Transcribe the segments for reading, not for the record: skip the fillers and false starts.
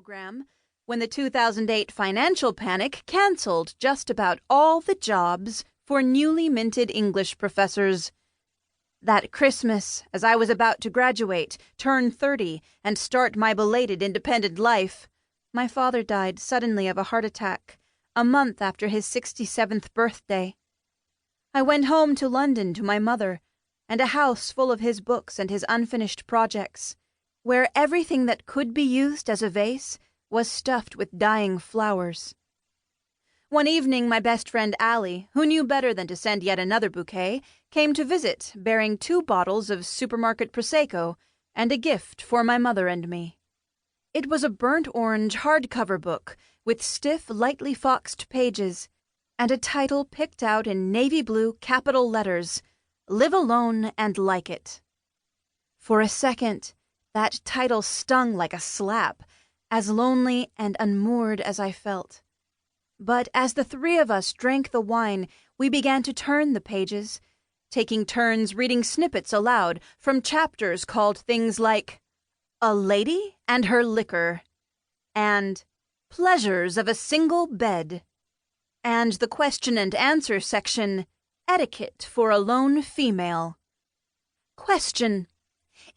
program when the 2008 financial panic canceled just about all the jobs for newly minted English professors. That Christmas, as I was about to graduate, turn 30, and start my belated independent life, my father died suddenly of a heart attack, a month after his 67th birthday. I went home to London to my mother, and a house full of his books and his unfinished projects, where everything that could be used as a vase was stuffed with dying flowers. One evening my best friend Allie, who knew better than to send yet another bouquet, came to visit, bearing 2 bottles of supermarket Prosecco and a gift for my mother and me. It was a burnt orange hardcover book with stiff, lightly foxed pages, and a title picked out in navy blue capital letters, "Live Alone and Like It." For a second, that title stung like a slap, as lonely and unmoored as I felt. But as the 3 of us drank the wine, we began to turn the pages, taking turns reading snippets aloud from chapters called things like "A Lady and Her Liquor," and "Pleasures of a Single Bed," and the question and answer section, "Etiquette for a Lone Female." Question: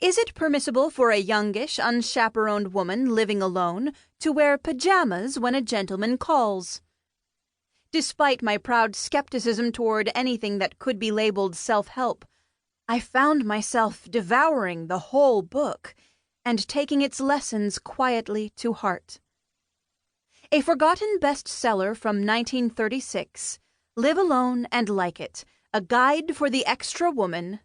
is it permissible for a youngish, unchaperoned woman living alone to wear pajamas when a gentleman calls? Despite my proud skepticism toward anything that could be labeled self-help, I found myself devouring the whole book and taking its lessons quietly to heart. A forgotten bestseller from 1936, "Live Alone and Like It, A Guide for the Extra Woman,"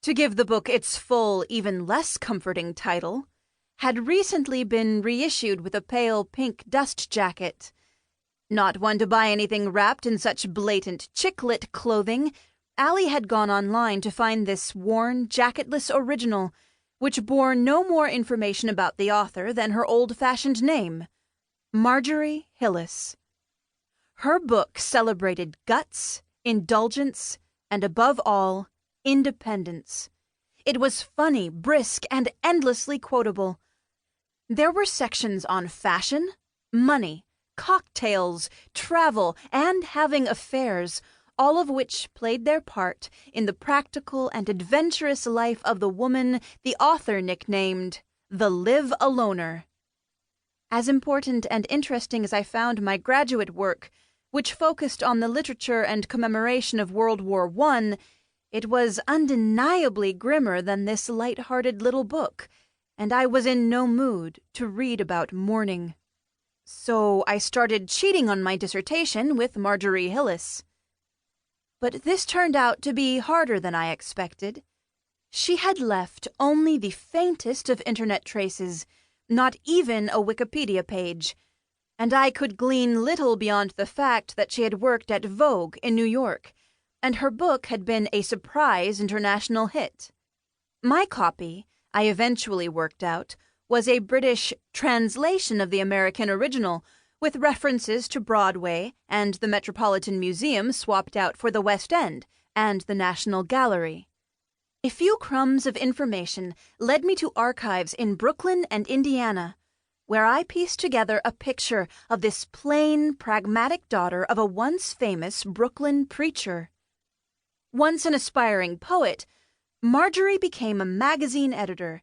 to give the book its full, even less comforting title, had recently been reissued with a pale pink dust jacket. Not one to buy anything wrapped in such blatant chick-lit clothing, Allie had gone online to find this worn, jacketless original, which bore no more information about the author than her old-fashioned name, Marjorie Hillis. Her book celebrated guts, indulgence, and above all, independence. It was funny, brisk, and endlessly quotable. There were sections on fashion, money, cocktails, travel, and having affairs, all of which played their part in the practical and adventurous life of the woman the author nicknamed the Live Aloner. As important and interesting as I found my graduate work, which focused on the literature and commemoration of World War I, it was undeniably grimmer than this light-hearted little book, and I was in no mood to read about mourning. So I started cheating on my dissertation with Marjorie Hillis. But this turned out to be harder than I expected. She had left only the faintest of internet traces, not even a Wikipedia page, and I could glean little beyond the fact that she had worked at Vogue in New York, and her book had been a surprise international hit. My copy, I eventually worked out, was a British translation of the American original, with references to Broadway and the Metropolitan Museum swapped out for the West End and the National Gallery. A few crumbs of information led me to archives in Brooklyn and Indiana, where I pieced together a picture of this plain, pragmatic daughter of a once famous Brooklyn preacher. Once an aspiring poet, Marjorie became a magazine editor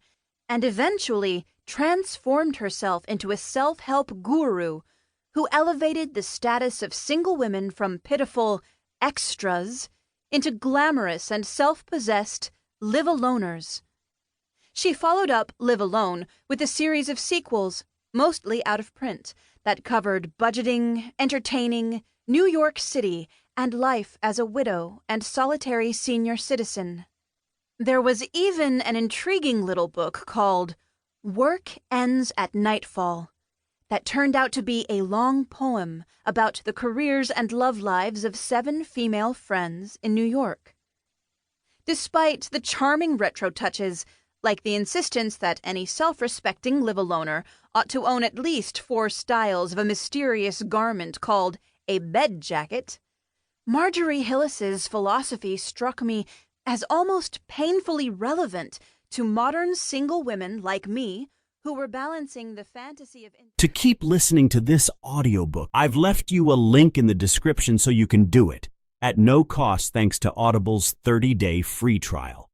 and eventually transformed herself into a self-help guru who elevated the status of single women from pitiful extras into glamorous and self-possessed live-aloners. She followed up Live Alone with a series of sequels, mostly out of print, that covered budgeting, entertaining, New York City, and life as a widow and solitary senior citizen. There was even an intriguing little book called Work Ends at Nightfall that turned out to be a long poem about the careers and love lives of 7 female friends in New York. Despite the charming retro touches, like the insistence that any self-respecting live-aloner ought to own at least 4 styles of a mysterious garment called a bed jacket, Marjorie Hillis's philosophy struck me as almost painfully relevant to modern single women like me who were balancing the fantasy of... To keep listening to this audiobook, I've left you a link in the description so you can do it, at no cost thanks to Audible's 30-day free trial.